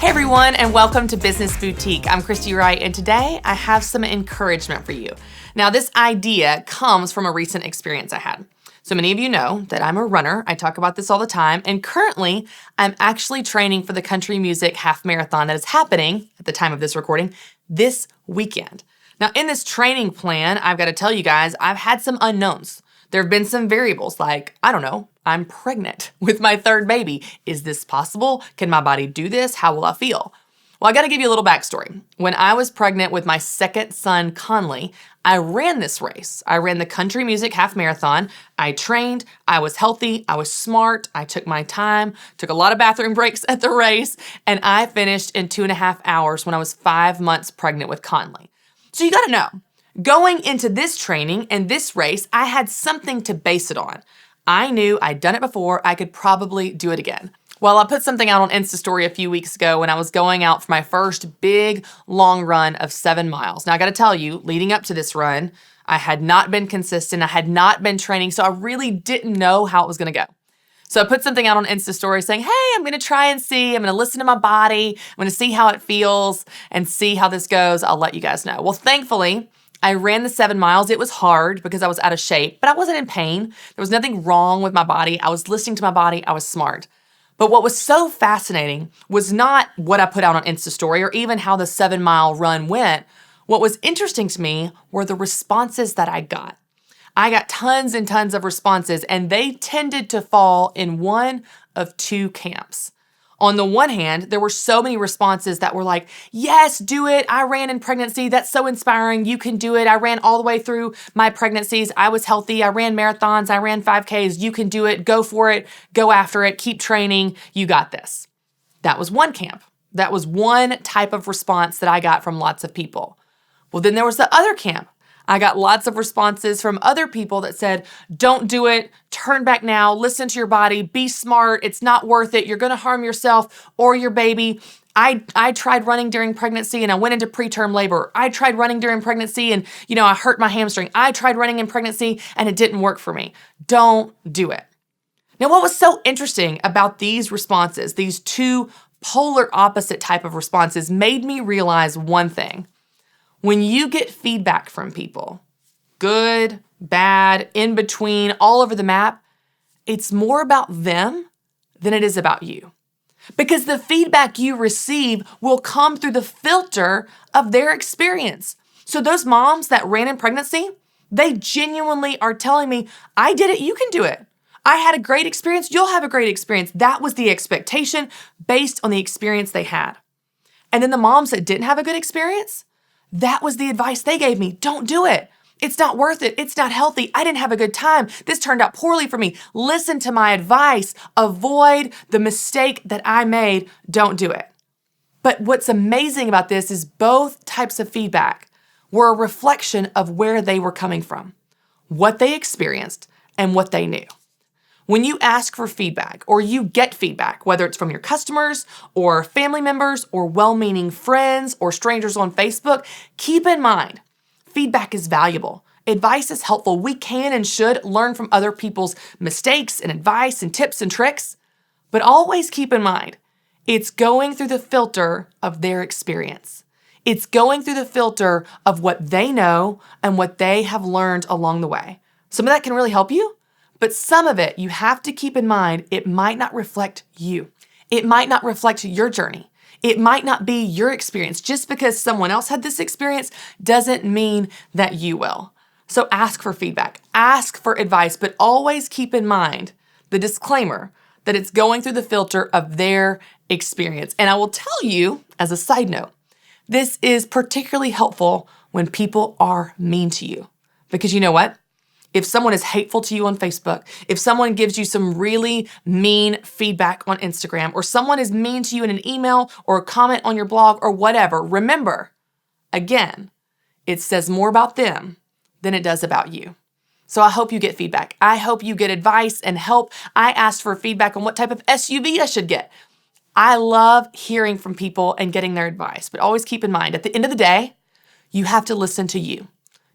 Hey everyone, and welcome to Business Boutique. I'm Christy Wright, and today I have some encouragement for you. Now, this idea comes from a recent experience I had. So many of you know that I'm a runner. I talk about this all the time, and currently I'm actually training for the country music half marathon that is happening at the time of this recording this weekend. Now, in this training plan, I've got to tell you guys, I've had some unknowns. There have been some variables like, I don't know, I'm pregnant with my third baby. Is this possible? Can my body do this? How will I feel? Well, I got to give you a little backstory. When I was pregnant with my second son, Conley, I ran this race. I ran the country music half marathon. I trained, I was healthy, I was smart, I took my time, took a lot of bathroom breaks at the race, and I finished in 2.5 hours when I was 5 months pregnant with Conley. So you got to know, going into this training and this race, I had something to base it on. I knew I'd done it before, I could probably do it again. Well, I put something out on Insta Story a few weeks ago when I was going out for my first big long run of 7 miles. Now, I got to tell you, leading up to this run, I had not been consistent. I had not been training, so I really didn't know how it was going to go. So I put something out on Insta Story saying, hey, I'm going to try and see. I'm going to listen to my body. I'm going to see how it feels and see how this goes. I'll let you guys know. Well, thankfully, I ran the 7 miles. It was hard because I was out of shape, but I wasn't in pain. There was nothing wrong with my body. I was listening to my body. I was smart. But what was so fascinating was not what I put out on Insta Story or even how the 7-mile run went. What was interesting to me were the responses that I got. I got tons and tons of responses, and they tended to fall in one of two camps. On the one hand, there were so many responses that were like, yes, do it. I ran in pregnancy. That's so inspiring. You can do it. I ran all the way through my pregnancies. I was healthy. I ran marathons. I ran 5Ks. You can do it. Go for it. Go after it. Keep training. You got this. That was one camp. That was one type of response that I got from lots of people. Well, then there was the other camp. I got lots of responses from other people that said, don't do it, turn back now, listen to your body, be smart, it's not worth it, you're gonna harm yourself or your baby. I tried running during pregnancy and I went into preterm labor. I tried running during pregnancy and, I hurt my hamstring. I tried running in pregnancy and it didn't work for me. Don't do it. Now, what was so interesting about these responses, these two polar opposite type of responses, made me realize one thing. When you get feedback from people, good, bad, in between, all over the map, it's more about them than it is about you. Because the feedback you receive will come through the filter of their experience. So those moms that ran in pregnancy, they genuinely are telling me, I did it, you can do it. I had a great experience, you'll have a great experience. That was the expectation based on the experience they had. And then the moms that didn't have a good experience, that was the advice they gave me. Don't do it. It's not worth it. It's not healthy. I didn't have a good time. This turned out poorly for me. Listen to my advice. Avoid the mistake that I made. Don't do it. But what's amazing about this is both types of feedback were a reflection of where they were coming from, what they experienced, and what they knew. When you ask for feedback or you get feedback, whether it's from your customers or family members or well-meaning friends or strangers on Facebook, keep in mind, feedback is valuable. Advice is helpful. We can and should learn from other people's mistakes and advice and tips and tricks. But always keep in mind, it's going through the filter of their experience. It's going through the filter of what they know and what they have learned along the way. Some of that can really help you. But some of it, you have to keep in mind, it might not reflect you. It might not reflect your journey. It might not be your experience. Just because someone else had this experience doesn't mean that you will. So ask for feedback, ask for advice, but always keep in mind the disclaimer that it's going through the filter of their experience. And I will tell you, as a side note, this is particularly helpful when people are mean to you. Because you know what? If someone is hateful to you on Facebook, if someone gives you some really mean feedback on Instagram, or someone is mean to you in an email or a comment on your blog or whatever, remember, again, it says more about them than it does about you. So I hope you get feedback. I hope you get advice and help. I asked for feedback on what type of SUV I should get. I love hearing from people and getting their advice, but always keep in mind, at the end of the day, you have to listen to you,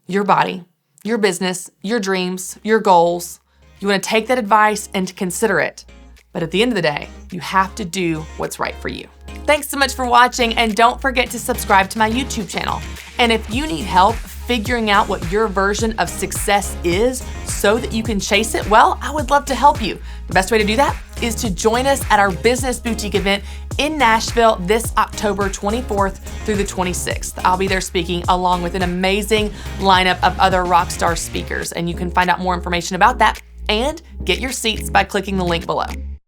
your body, your business, your dreams, your goals. You want to take that advice and consider it. But at the end of the day, you have to do what's right for you. Thanks so much for watching, and don't forget to subscribe to my YouTube channel. And if you need help figuring out what your version of success is so that you can chase it, well, I would love to help you. The best way to do that is to join us at our Business Boutique event in Nashville this October 24th through the 26th. I'll be there speaking along with an amazing lineup of other rock star speakers, and you can find out more information about that and get your seats by clicking the link below.